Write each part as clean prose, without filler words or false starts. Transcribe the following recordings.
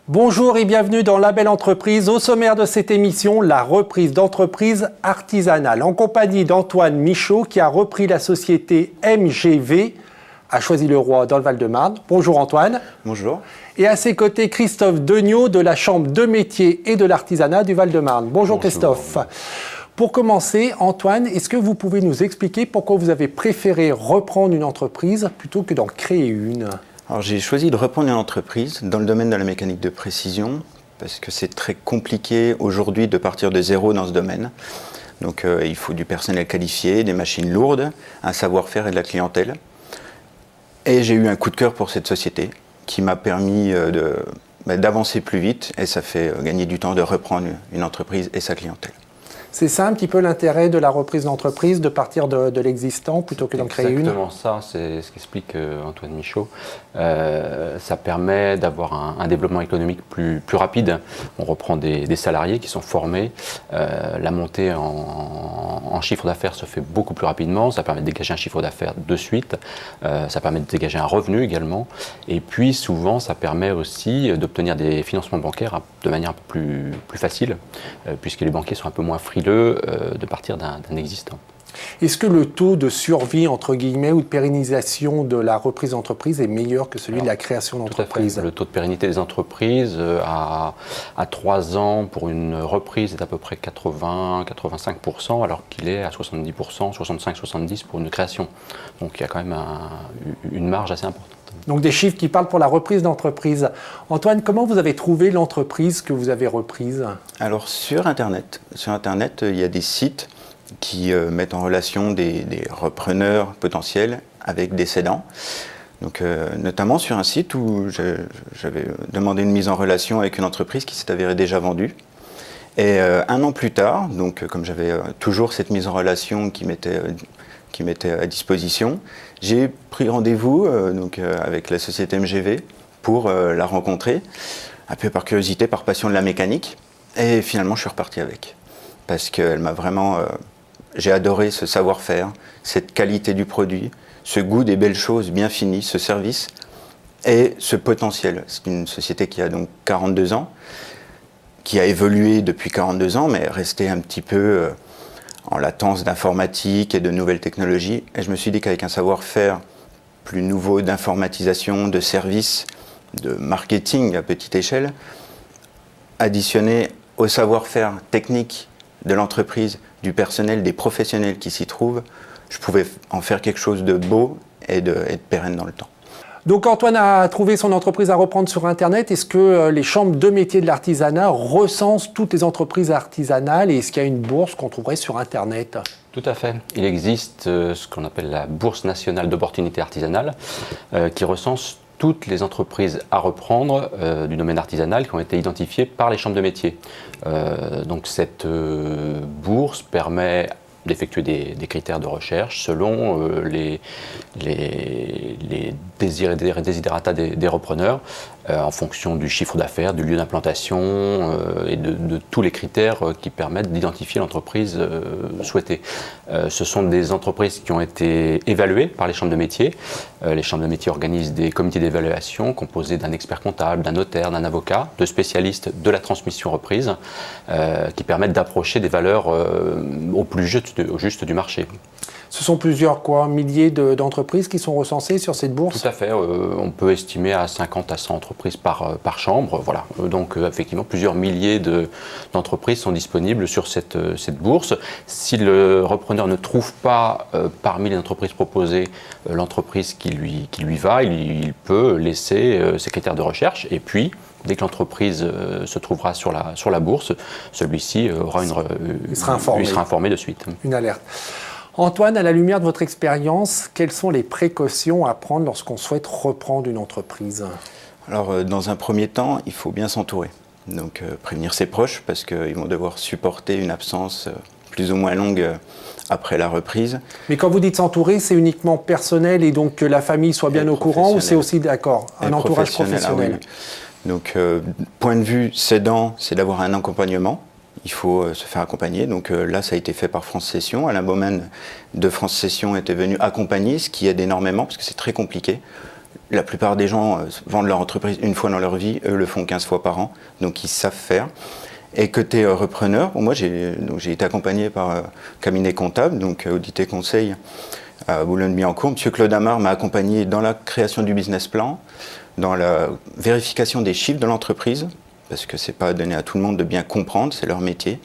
Bonjour et bienvenue dans La Belle Entreprise. Au sommaire de cette émission, la reprise d'entreprise artisanale. En compagnie d'Antoine Michaud qui a repris la société MGV à Choisy-le-Roi dans le Val-de-Marne. Bonjour Antoine. Bonjour. Et à ses côtés, Christophe Degnaud de la Chambre de métiers et de l'artisanat du Val-de-Marne. Bonjour Christophe. Pour commencer, Antoine, est-ce que vous pouvez nous expliquer pourquoi vous avez préféré reprendre une entreprise plutôt que d'en créer une ? Alors j'ai choisi de reprendre une entreprise dans le domaine de la mécanique de précision parce que c'est très compliqué aujourd'hui de partir de zéro dans ce domaine. Donc il faut du personnel qualifié, des machines lourdes, un savoir-faire et de la clientèle. Et j'ai eu un coup de cœur pour cette société qui m'a permis d'avancer plus vite et ça fait gagner du temps de reprendre une entreprise et sa clientèle. C'est ça un petit peu l'intérêt de la reprise d'entreprise, de partir de l'existant plutôt que d'en créer une ? Exactement ça, c'est ce qu'explique Antoine Michaud. Ça permet d'avoir un développement économique plus rapide. On reprend des salariés qui sont formés. La montée en chiffre d'affaires se fait beaucoup plus rapidement. Ça permet de dégager un chiffre d'affaires de suite. Ça permet de dégager un revenu également. Et puis souvent, ça permet aussi d'obtenir des financements bancaires de manière un peu plus facile, puisque les banquiers sont un peu moins frileux de partir d'un existant. Est-ce que le taux de survie, entre guillemets, ou de pérennisation de la reprise d'entreprise est meilleur que celui de la création d'entreprise ? Tout à fait. Le taux de pérennité des entreprises à 3 ans pour une reprise est à peu près 80-85%, alors qu'il est à 70%, 65-70% pour une création. Donc il y a quand même une marge assez importante. Donc des chiffres qui parlent pour la reprise d'entreprise. Antoine, comment vous avez trouvé l'entreprise que vous avez reprise ? Alors sur Internet, il y a des sites qui mettent en relation des repreneurs potentiels avec des cédants. Donc, notamment sur un site où j'avais demandé une mise en relation avec une entreprise qui s'est avérée déjà vendue. Et 1 an plus tard, donc comme j'avais toujours cette mise en relation qui m'était à disposition, j'ai pris rendez-vous avec la société MGV pour la rencontrer, un peu par curiosité, par passion de la mécanique. Et finalement, je suis reparti avec. Parce qu'elle m'a vraiment... j'ai adoré ce savoir-faire, cette qualité du produit, ce goût des belles choses bien finies, ce service et ce potentiel. C'est une société qui a donc 42 ans, qui a évolué depuis 42 ans, mais est restée un petit peu en latence d'informatique et de nouvelles technologies. Et je me suis dit qu'avec un savoir-faire plus nouveau d'informatisation, de services, de marketing à petite échelle, additionné au savoir-faire technique de l'entreprise, du personnel, des professionnels qui s'y trouvent, je pouvais en faire quelque chose de beau et de pérenne dans le temps. Donc Antoine a trouvé son entreprise à reprendre sur Internet. Est-ce que les chambres de métiers de l'artisanat recensent toutes les entreprises artisanales et est-ce qu'il y a une bourse qu'on trouverait sur Internet ? Tout à fait. Il existe ce qu'on appelle la Bourse nationale d'opportunités artisanales qui recense toutes les entreprises à reprendre du domaine artisanal qui ont été identifiées par les chambres de métiers. Donc cette bourse permet d'effectuer des critères de recherche selon les désirs et desiderata des repreneurs en fonction du chiffre d'affaires, du lieu d'implantation et de tous les critères qui permettent d'identifier l'entreprise souhaitée. Ce sont des entreprises qui ont été évaluées par les chambres de métiers. Les chambres de métiers organisent des comités d'évaluation composés d'un expert comptable, d'un notaire, d'un avocat, de spécialistes de la transmission reprise qui permettent d'approcher des valeurs au plus juste du marché. Ce sont plusieurs milliers d'entreprises qui sont recensées sur cette bourse ? Tout à fait. On peut estimer à 50 à 100 entreprises par chambre. Voilà. Donc effectivement, plusieurs milliers d'entreprises sont disponibles sur cette bourse. Si le repreneur ne trouve pas parmi les entreprises proposées l'entreprise qui lui va, il peut laisser ses critères de recherche et puis dès que l'entreprise se trouvera sur la bourse, celui-ci aura il sera informé de suite. Une alerte. Antoine, à la lumière de votre expérience, quelles sont les précautions à prendre lorsqu'on souhaite reprendre une entreprise ? Alors, dans un premier temps, il faut bien s'entourer. Donc, prévenir ses proches parce qu'ils vont devoir supporter une absence plus ou moins longue après la reprise. Mais quand vous dites s'entourer, c'est uniquement personnel et donc que la famille soit bien au courant ou c'est aussi un entourage professionnel ? Ah oui. Donc, point de vue cédant, c'est d'avoir un accompagnement. Il faut se faire accompagner. Donc là, ça a été fait par France Cession. Alain Baumann de France Cession était venu accompagner, ce qui aide énormément parce que c'est très compliqué. la plupart des gens vendent leur entreprise une fois dans leur vie, eux le font 15 fois par an, donc ils savent faire. Et côté repreneur, moi j'ai été accompagné par un cabinet comptable, donc Audit et Conseil à Boulogne-Billancourt. M. Claude Amar m'a accompagné dans la création du business plan, dans la vérification des chiffres de l'entreprise, parce que c'est pas donné à tout le monde de bien comprendre, c'est leur métier.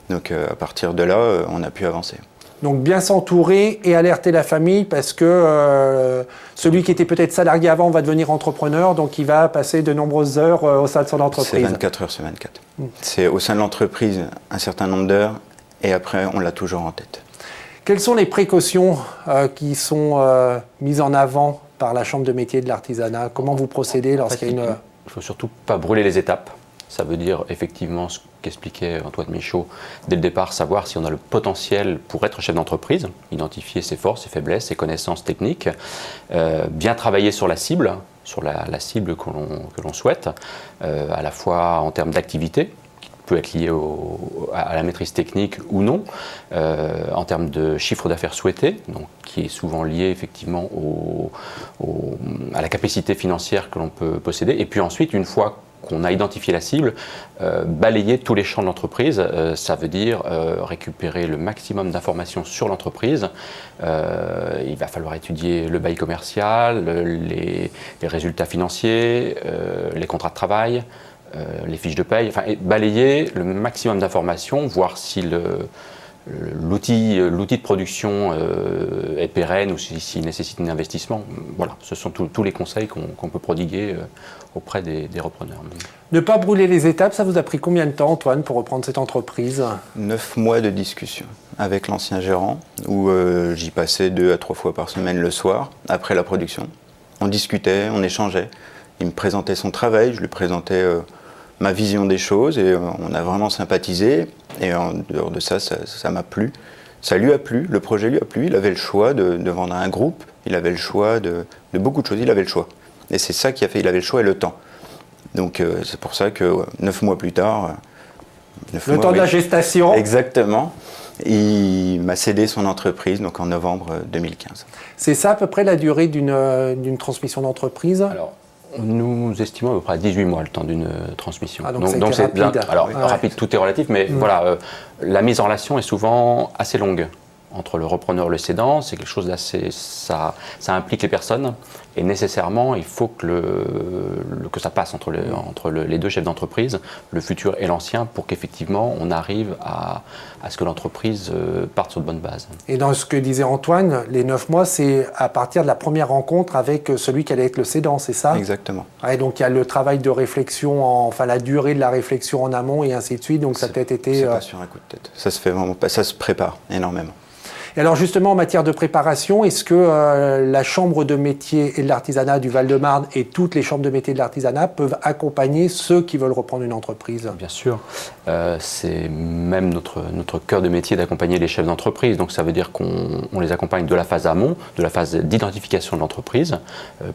Donc à partir de là, on a pu avancer. Donc bien s'entourer et alerter la famille parce que celui qui était peut-être salarié avant va devenir entrepreneur, donc il va passer de nombreuses heures au sein de son entreprise. C'est 24 heures sur 24. C'est au sein de l'entreprise un certain nombre d'heures et après on l'a toujours en tête. Quelles sont les précautions qui sont mises en avant par la Chambre de métier de l'artisanat? Comment vous procédez lorsqu'il y a une... Il ne faut surtout pas brûler les étapes. Ça veut dire effectivement ce qu'expliquait Antoine Michaud dès le départ, savoir si on a le potentiel pour être chef d'entreprise, identifier ses forces, ses faiblesses, ses connaissances techniques, bien travailler sur la cible, cible que l'on souhaite, à la fois en termes d'activité, qui peut être liée à la maîtrise technique ou non, en termes de chiffre d'affaires souhaité, donc, qui est souvent lié effectivement à la capacité financière que l'on peut posséder, et puis ensuite, une fois qu'on a identifié la cible, balayer tous les champs de l'entreprise, ça veut dire récupérer le maximum d'informations sur l'entreprise. Il va falloir étudier le bail commercial, les résultats financiers, les contrats de travail, les fiches de paye, enfin, balayer le maximum d'informations, voir si l'outil de production est pérenne ou s'il nécessite un investissement. Voilà, ce sont tous les conseils qu'on peut prodiguer auprès des repreneurs. Ne pas brûler les étapes, ça vous a pris combien de temps, Antoine, pour reprendre cette entreprise? 9 mois de discussion avec l'ancien gérant, où j'y passais 2 à 3 fois par semaine le soir, après la production. On discutait, on échangeait. Il me présentait son travail, je lui présentais ma vision des choses et on a vraiment sympathisé. Et en dehors de ça, ça m'a plu. Ça lui a plu, le projet lui a plu. Il avait le choix de vendre à un groupe, il avait le choix de beaucoup de choses, il avait le choix. Et c'est ça qui a fait, il avait le choix et le temps. Donc c'est pour ça que 9 mois plus tard... Le temps de la gestation. Exactement. Il m'a cédé son entreprise donc en novembre 2015. C'est ça à peu près la durée d'une transmission d'entreprise? Alors, nous estimons à peu près à 18 mois le temps d'une transmission. Ah, donc c'est rapide. Alors, rapide, tout est relatif, mais voilà, la mise en relation est souvent assez longue entre le repreneur et le cédant. C'est quelque chose d'assez... Ça implique les personnes et nécessairement, il faut que ça passe entre les deux chefs d'entreprise, le futur et l'ancien, pour qu'effectivement on arrive à ce que l'entreprise parte sur de bonnes bases. Et dans ce que disait Antoine, les 9 mois, c'est à partir de la première rencontre avec celui qui allait être le cédant, c'est ça? Exactement. Ouais, donc il y a le travail de réflexion, enfin la durée de la réflexion en amont et ainsi de suite, donc ça a peut-être été... C'est pas sur un coup de tête, ça se fait vraiment pas, ça se prépare énormément. Et alors justement, en matière de préparation, est-ce que la Chambre de métier et de l'artisanat du Val-de-Marne et toutes les chambres de métier de l'artisanat peuvent accompagner ceux qui veulent reprendre une entreprise? Bien sûr. C'est même notre cœur de métier d'accompagner les chefs d'entreprise. Donc ça veut dire qu'on les accompagne de la phase amont, de la phase d'identification de l'entreprise,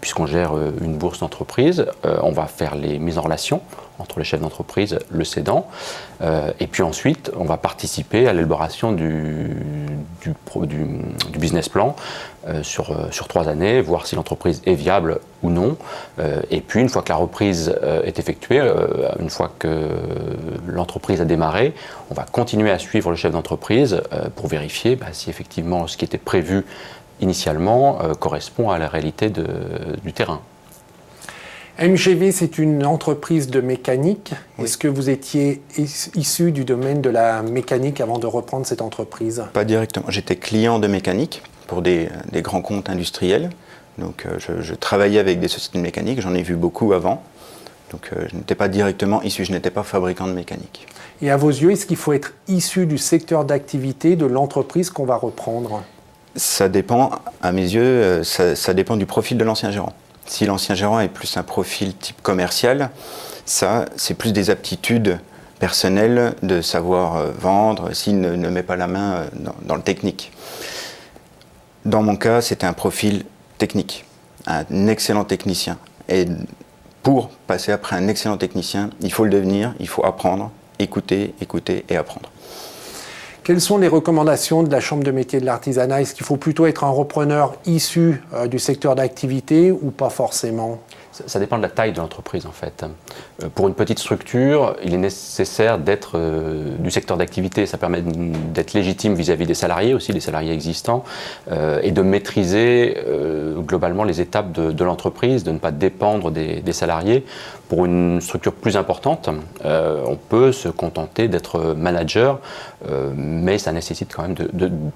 puisqu'on gère une bourse d'entreprise. On va faire les mises en relation entre le chef d'entreprise, le cédant, et puis ensuite on va participer à l'élaboration du business plan sur 3 années, voir si l'entreprise est viable ou non, et puis une fois que la reprise est effectuée, une fois que l'entreprise a démarré, on va continuer à suivre le chef d'entreprise pour vérifier si effectivement ce qui était prévu initialement correspond à la réalité du terrain. MGV, c'est une entreprise de mécanique. Oui. Est-ce que vous étiez issu du domaine de la mécanique avant de reprendre cette entreprise? Pas directement. J'étais client de mécanique pour des grands comptes industriels. Donc je travaillais avec des sociétés de mécanique, j'en ai vu beaucoup avant. Donc je n'étais pas directement issu, je n'étais pas fabricant de mécanique. Et à vos yeux, est-ce qu'il faut être issu du secteur d'activité de l'entreprise qu'on va reprendre? Ça dépend, à mes yeux, ça dépend du profil de l'ancien gérant. Si l'ancien gérant est plus un profil type commercial, ça, c'est plus des aptitudes personnelles de savoir vendre s'il ne met pas la main dans le technique. Dans mon cas, c'était un profil technique, un excellent technicien. Et pour passer après un excellent technicien, il faut le devenir, il faut apprendre, écouter et apprendre. Quelles sont les recommandations de la Chambre de métiers et de l'artisanat? Est-ce qu'il faut plutôt être un repreneur issu du secteur d'activité ou pas forcément? Ça dépend de la taille de l'entreprise en fait. Pour une petite structure, il est nécessaire d'être du secteur d'activité. Ça permet d'être légitime vis-à-vis des salariés aussi, des salariés existants, et de maîtriser globalement les étapes de l'entreprise, de ne pas dépendre des salariés. Pour une structure plus importante, on peut se contenter d'être manager, mais ça nécessite quand même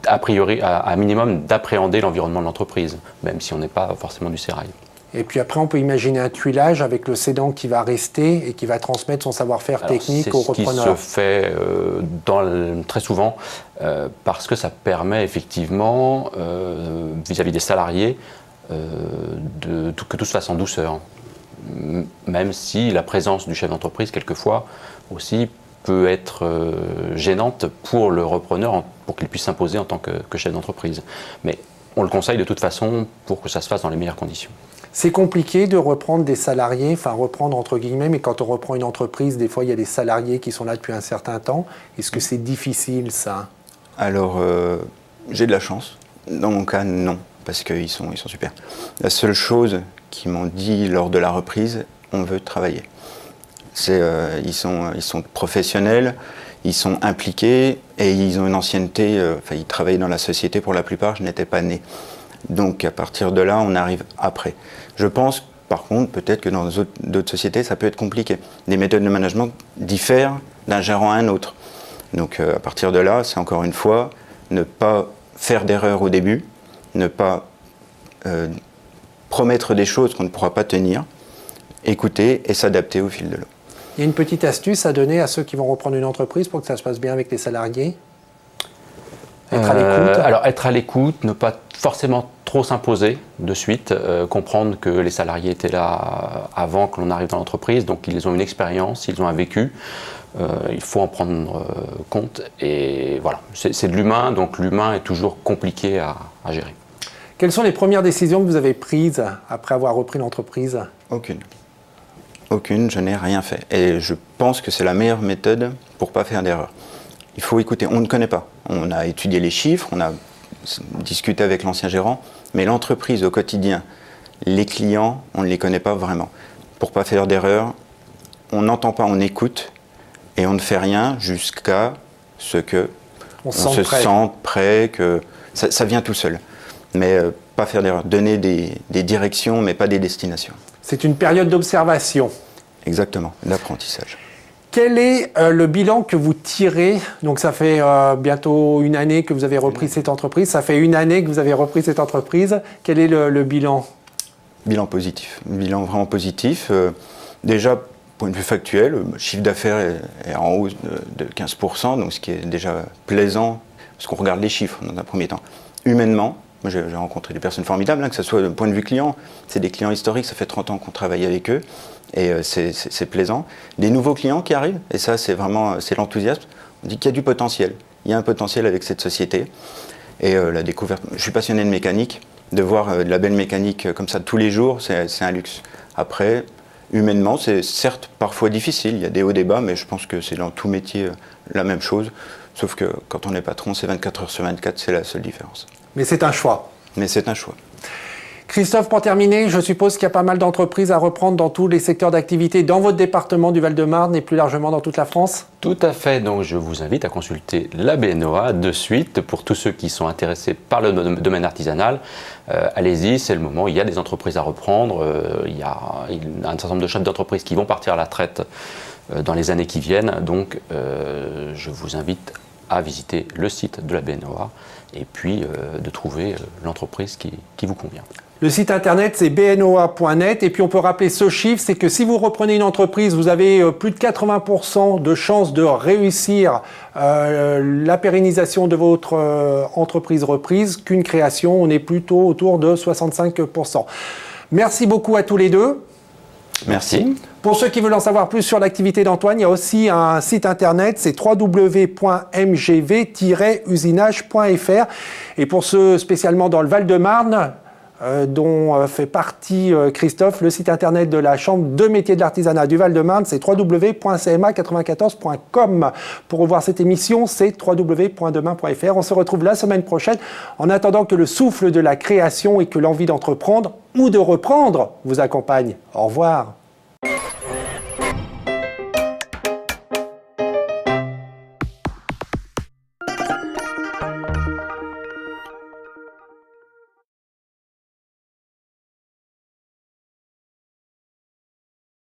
a priori, à minimum, d'appréhender l'environnement de l'entreprise, même si on n'est pas forcément du sérail. Et puis après, on peut imaginer un tuilage avec le cédant qui va rester et qui va transmettre son savoir-faire technique au repreneur. C'est ce qui se fait très souvent parce que ça permet effectivement, vis-à-vis des salariés, que tout se fasse en douceur. Même si la présence du chef d'entreprise, quelquefois, aussi peut être gênante pour le repreneur, pour qu'il puisse s'imposer en tant que chef d'entreprise. Mais on le conseille de toute façon pour que ça se fasse dans les meilleures conditions. C'est compliqué de reprendre des salariés, enfin reprendre entre guillemets, mais quand on reprend une entreprise, des fois il y a des salariés qui sont là depuis un certain temps. Est-ce que c'est difficile ça? Alors, j'ai de la chance. Dans mon cas, non, parce qu'ils sont super. La seule chose qu'ils m'ont dit lors de la reprise, on veut travailler. Ils sont professionnels, ils sont impliqués et ils ont une ancienneté, ils travaillaient dans la société pour la plupart, je n'étais pas né. Donc à partir de là, on arrive après. Je pense par contre, peut-être que dans d'autres sociétés, ça peut être compliqué. Les méthodes de management diffèrent d'un gérant à un autre. Donc à partir de là, c'est encore une fois, ne pas faire d'erreur au début, ne pas promettre des choses qu'on ne pourra pas tenir, écouter et s'adapter au fil de l'eau. Il y a une petite astuce à donner à ceux qui vont reprendre une entreprise pour que ça se passe bien avec les salariés? Être à l'écoute. Alors être à l'écoute, ne pas forcément trop s'imposer de suite, comprendre que les salariés étaient là avant que l'on arrive dans l'entreprise, donc ils ont une expérience, ils ont un vécu, il faut en prendre compte et voilà, c'est de l'humain, donc l'humain est toujours compliqué à gérer. Quelles sont les premières décisions que vous avez prises après avoir repris l'entreprise? Aucune, je n'ai rien fait. Et je pense que c'est la meilleure méthode pour ne pas faire d'erreur. Il faut écouter, on ne connaît pas. On a étudié les chiffres, on a discuté avec l'ancien gérant, mais l'entreprise au quotidien, les clients, on ne les connaît pas vraiment. Pour ne pas faire d'erreur, on n'entend pas, on écoute, et on ne fait rien jusqu'à ce que on se sente prêt, que ça vient tout seul. Mais pas faire d'erreur, donner des directions, mais pas des destinations. C'est une période d'observation. Exactement, l'apprentissage. Quel est le bilan que vous tirez? Donc ça fait bientôt une année que vous avez repris cette entreprise. Ça fait une année que vous avez repris cette entreprise. Quel est le bilan? Bilan positif. Bilan vraiment positif. Déjà, point de vue factuel, le chiffre d'affaires est en hausse de 15%, donc ce qui est déjà plaisant, parce qu'on regarde les chiffres dans un premier temps. Humainement, moi j'ai rencontré des personnes formidables, que ce soit du point de vue client, c'est des clients historiques, ça fait 30 ans qu'on travaille avec eux, et c'est plaisant. Des nouveaux clients qui arrivent, et ça c'est l'enthousiasme, on dit qu'il y a du potentiel. Il y a un potentiel avec cette société, et la découverte, je suis passionné de mécanique, de voir de la belle mécanique comme ça tous les jours, c'est un luxe. Après, humainement, c'est certes parfois difficile, il y a des hauts, des bas, mais je pense que c'est dans tout métier la même chose, sauf que quand on est patron, c'est 24 heures sur 24, c'est la seule différence. Mais c'est un choix. Mais c'est un choix. Christophe, pour terminer, je suppose qu'il y a pas mal d'entreprises à reprendre dans tous les secteurs d'activité dans votre département du Val-de-Marne et plus largement dans toute la France? Tout à fait, donc je vous invite à consulter la BNOA de suite pour tous ceux qui sont intéressés par le domaine artisanal. Allez-y, c'est le moment, il y a des entreprises à reprendre, il y a un certain nombre de chefs d'entreprise qui vont partir à la retraite dans les années qui viennent, donc je vous invite à visiter le site de la BNOA et puis de trouver l'entreprise qui vous convient. Le site internet, c'est bnoa.net. Et puis, on peut rappeler ce chiffre, c'est que si vous reprenez une entreprise, vous avez plus de 80% de chances de réussir la pérennisation de votre entreprise reprise qu'une création. On est plutôt autour de 65%. Merci beaucoup à tous les deux. Merci. Pour ceux qui veulent en savoir plus sur l'activité d'Antoine, il y a aussi un site internet, c'est www.mgv-usinage.fr. Et pour ceux spécialement dans le Val-de-Marne, dont fait partie Christophe. Le site internet de la Chambre de métiers de l'artisanat du Val-de-Marne, c'est www.cma94.com. Pour revoir cette émission, c'est www.demain.fr. On se retrouve la semaine prochaine. En attendant que le souffle de la création et que l'envie d'entreprendre ou de reprendre vous accompagne. Au revoir.